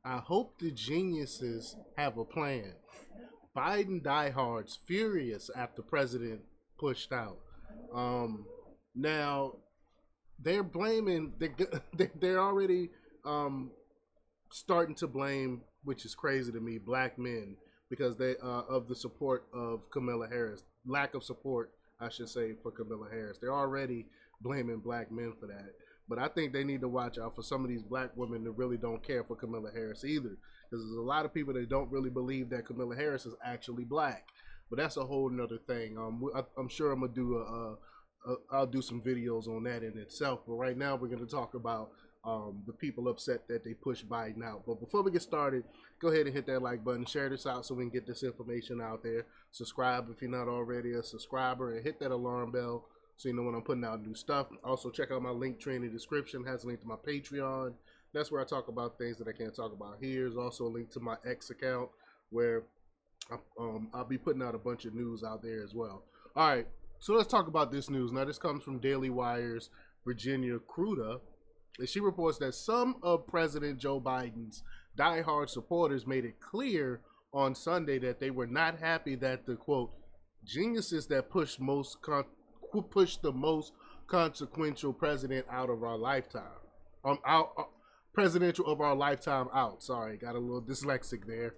I hope the geniuses have a plan. Biden diehards furious after president pushed out. Um, Now they're blaming. They're already um, starting to blame, which is crazy to me, black men because they of the support of Kamala Harris, lack of support, I should say, for Kamala Harris. They're already blaming black men for that. But I think they need to watch out for some of these black women that really don't care for Kamala Harris either, because there's a lot of people that don't really believe that Kamala Harris is actually black. But that's a whole nother thing. I'm sure I'm gonna do I'll do some videos on that in itself. But right now we're gonna talk about the people upset that they pushed Biden out. But before we get started, go ahead and hit that like button, share this out so we can get this information out there. Subscribe if you're not already a subscriber, and hit that alarm bell so you know when I'm putting out new stuff. Also, check out my link tree in the description. It has a link to my Patreon. That's where I talk about things that I can't talk about here. There's also a link to my X account where I'll be putting out a bunch of news out there as well. All right, so let's talk about this news. Now, this comes from Daily Wire's Virginia Kruta. And she reports that some of President Joe Biden's diehard supporters made it clear on Sunday that they were not happy that the quote geniuses that push the most consequential president out of our lifetime, presidential of our lifetime out. Sorry, got a little dyslexic there.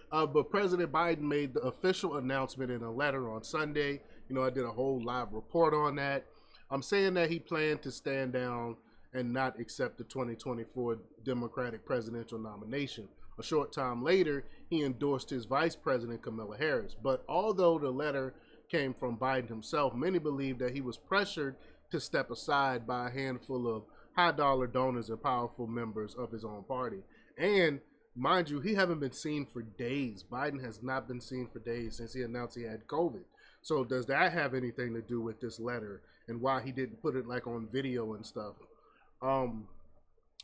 But President Biden made the official announcement in a letter on Sunday. You know, I did a whole live report on that. I'm saying that he planned to stand down and not accept the 2024 Democratic presidential nomination. A short time later, he endorsed his vice president, Kamala Harris. But although the letter came from Biden himself, many believe that he was pressured to step aside by a handful of high-dollar donors and powerful members of his own party. And mind you, he haven't been seen for days. Biden has not been seen for days since he announced he had COVID. So does that have anything to do with this letter and why he didn't put it like on video and stuff?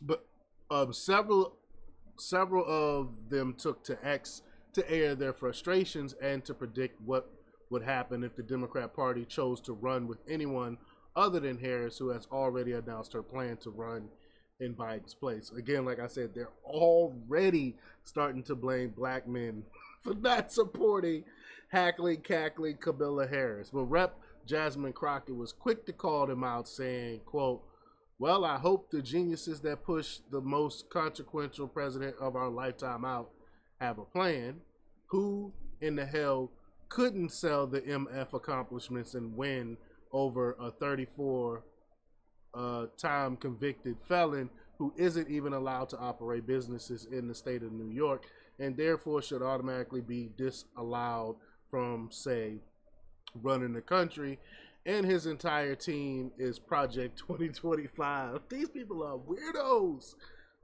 But several of them took to X to air their frustrations and to predict what would happen if the Democrat Party chose to run with anyone other than Harris, who has already announced her plan to run in Biden's place. Again, like I said, they're already starting to blame black men for not supporting hackling, cackling Kamala Harris. But Rep. Jasmine Crockett was quick to call them out, saying, quote, well, I hope the geniuses that push the most consequential president of our lifetime out have a plan. Who in the hell couldn't sell the MF accomplishments and win over a 34 time convicted felon who isn't even allowed to operate businesses in the state of New York and therefore should automatically be disallowed from, say, running the country? And his entire team is Project 2025. These people are weirdos.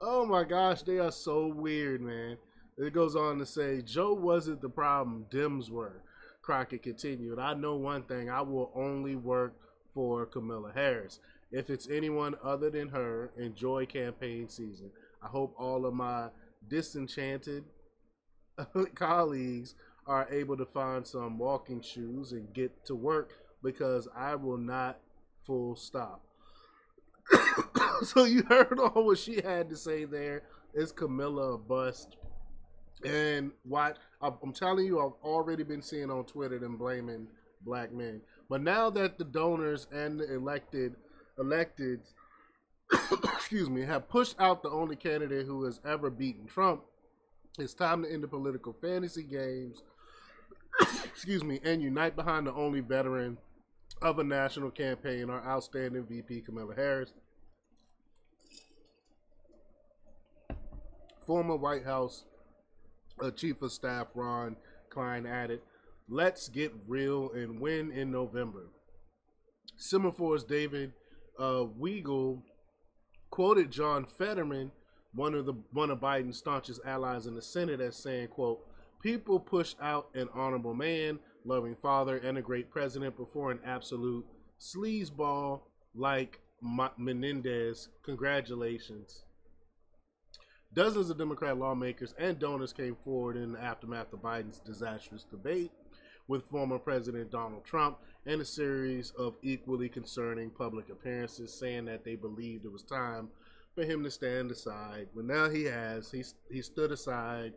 Oh my gosh, they are so weird, man. It goes on to say, Joe wasn't the problem, Dems were. Crockett continued, I know one thing, I will only work for Kamala Harris. If it's anyone other than her, enjoy campaign season. I hope all of my disenchanted colleagues are able to find some walking shoes and get to work, because I will not, full stop. So you heard all what she had to say there. Is Camilla a bust? And what I'm telling you, I've already been seeing on Twitter them blaming black men. But now that the donors and the elected, excuse me, have pushed out the only candidate who has ever beaten Trump, it's time to end the political fantasy games, excuse me, and unite behind the only veteran of a national campaign, our outstanding VP Kamala Harris. Former White House Chief of Staff Ron Klein added, let's get real and win in November. Semaphores David Weigel quoted John Fetterman, one of Biden's staunchest allies in the Senate, as saying, quote, people push out an honorable man, loving father, and a great president before an absolute sleazeball like Menendez. Congratulations. Dozens of Democrat lawmakers and donors came forward in the aftermath of Biden's disastrous debate with former President Donald Trump and a series of equally concerning public appearances, saying that they believed it was time for him to stand aside. But now he has. He stood aside.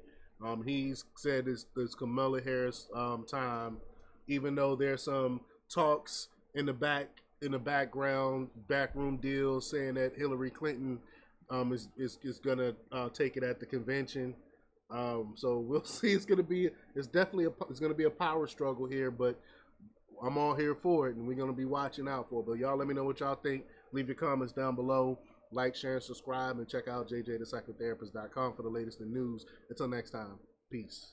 He's said it's Kamala Harris time, even though there's some talks in the background, backroom deals saying that Hillary Clinton is gonna take it at the convention. So we'll see. It's gonna be a power struggle here, but I'm all here for it, and we're gonna be watching out for it. But y'all, let me know what y'all think. Leave your comments down below. Like, share, and subscribe, and check out jjthepsychotherapist.com for the latest in news. Until next time, peace.